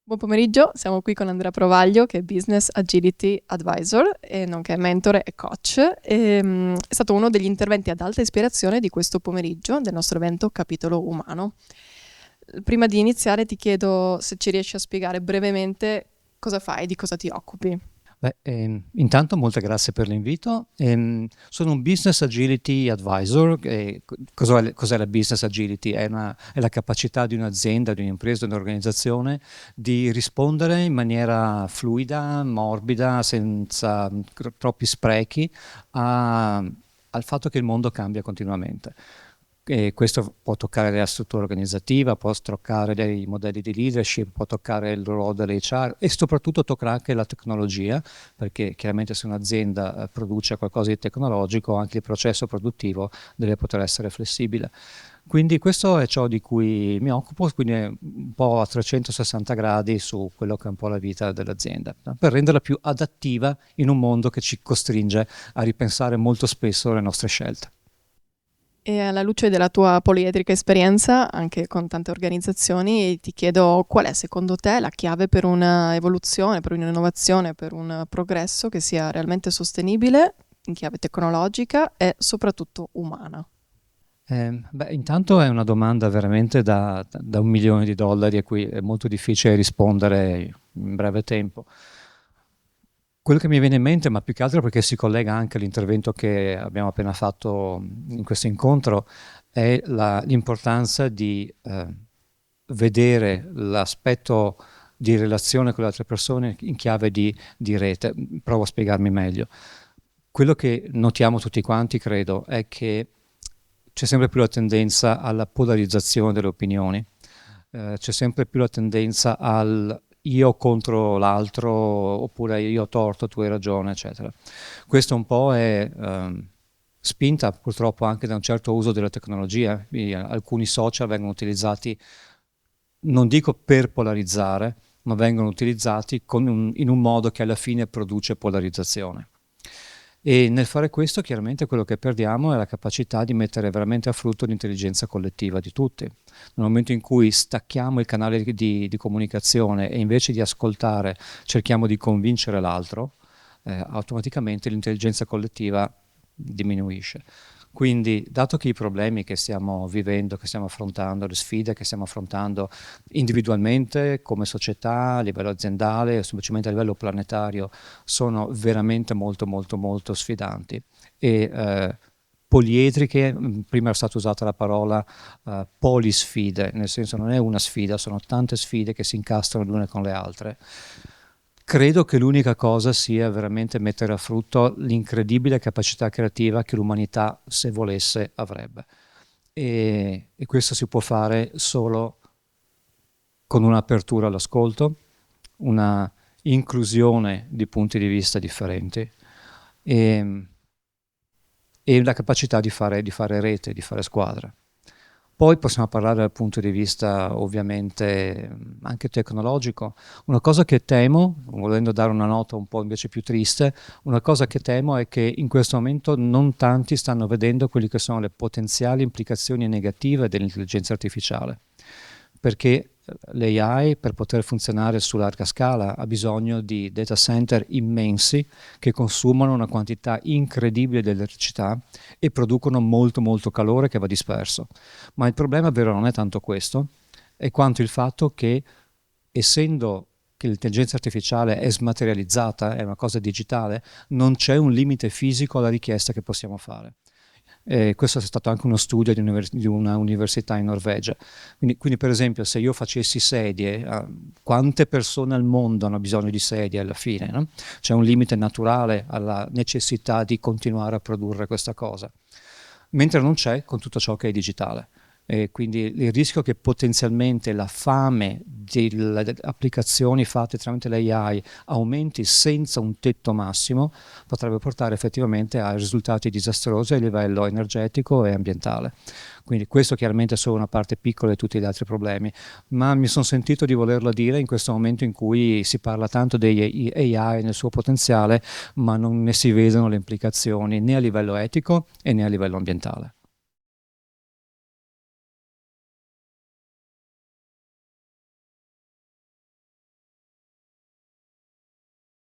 Buon pomeriggio, siamo qui con Andrea Provaglio che è Business Agility Advisor e nonché mentore e coach. È stato uno degli interventi ad alta ispirazione di questo pomeriggio del nostro evento Capitolo Umano. Prima di iniziare ti chiedo se ci riesci a spiegare brevemente cosa fai, di cosa ti occupi. Intanto molte grazie per l'invito. Sono un Business Agility Advisor. Cos'è la Business Agility? È la capacità di un'azienda, di un'impresa, di un'organizzazione di rispondere in maniera fluida, morbida, senza troppi sprechi al fatto che il mondo cambia continuamente. E questo può toccare la struttura organizzativa, può toccare dei modelli di leadership, può toccare il ruolo dell'HR e soprattutto tocca anche la tecnologia, perché chiaramente se un'azienda produce qualcosa di tecnologico, anche il processo produttivo deve poter essere flessibile. Quindi questo è ciò di cui mi occupo, quindi è un po' a 360 gradi su quello che è un po' la vita dell'azienda, per renderla più adattiva in un mondo che ci costringe a ripensare molto spesso le nostre scelte. E alla luce della tua poliedrica esperienza, anche con tante organizzazioni, ti chiedo qual è secondo te la chiave per una evoluzione, per un'innovazione, per un progresso che sia realmente sostenibile in chiave tecnologica e soprattutto umana? Intanto è una domanda veramente da $1 milione a cui è molto difficile rispondere in breve tempo. Quello che mi viene in mente, ma più che altro perché si collega anche all'intervento che abbiamo appena fatto in questo incontro, è l'importanza di vedere l'aspetto di relazione con le altre persone in chiave di rete. Provo a spiegarmi meglio. Quello che notiamo tutti quanti, credo, è che c'è sempre più la tendenza alla polarizzazione delle opinioni, c'è sempre più la tendenza al io contro l'altro, oppure io ho torto, tu hai ragione, eccetera. Questo un po' è spinta purtroppo anche da un certo uso della tecnologia. Alcuni social vengono utilizzati, non dico per polarizzare, ma vengono utilizzati in un modo che alla fine produce polarizzazione. E nel fare questo chiaramente quello che perdiamo è la capacità di mettere veramente a frutto l'intelligenza collettiva di tutti. Nel momento in cui stacchiamo il canale di comunicazione e invece di ascoltare cerchiamo di convincere l'altro, automaticamente l'intelligenza collettiva diminuisce. Quindi, dato che i problemi che stiamo vivendo, che stiamo affrontando, le sfide che stiamo affrontando individualmente, come società, a livello aziendale, semplicemente a livello planetario, sono veramente molto sfidanti e poliedriche, prima è stata usata la parola polisfide, nel senso non è una sfida, sono tante sfide che si incastrano le une con le altre. Credo che l'unica cosa sia veramente mettere a frutto l'incredibile capacità creativa che l'umanità, se volesse, avrebbe. E questo si può fare solo con un'apertura all'ascolto, una inclusione di punti di vista differenti e la capacità di fare rete, di fare squadra. Poi possiamo parlare dal punto di vista ovviamente anche tecnologico. Una cosa che temo, volendo dare una nota un po' invece più triste, una cosa che temo è che in questo momento non tanti stanno vedendo quelle che sono le potenziali implicazioni negative dell'intelligenza artificiale. Perché l'AI, per poter funzionare su larga scala, ha bisogno di data center immensi che consumano una quantità incredibile di elettricità e producono molto calore che va disperso. Ma il problema vero non è tanto questo, è quanto il fatto che, essendo che l'intelligenza artificiale è smaterializzata, è una cosa digitale, non c'è un limite fisico alla richiesta che possiamo fare. Questo è stato anche uno studio di una università in Norvegia. Quindi per esempio se io facessi sedie, quante persone al mondo hanno bisogno di sedie alla fine? No? C'è un limite naturale alla necessità di continuare a produrre questa cosa, mentre non c'è con tutto ciò che è digitale. Quindi il rischio che potenzialmente la fame delle applicazioni fatte tramite l'AI aumenti senza un tetto massimo potrebbe portare effettivamente a risultati disastrosi a livello energetico e ambientale. Quindi questo chiaramente è solo una parte piccola di tutti gli altri problemi, ma mi sono sentito di volerlo dire in questo momento in cui si parla tanto degli AI nel suo potenziale, ma non ne si vedono le implicazioni né a livello etico e né a livello ambientale.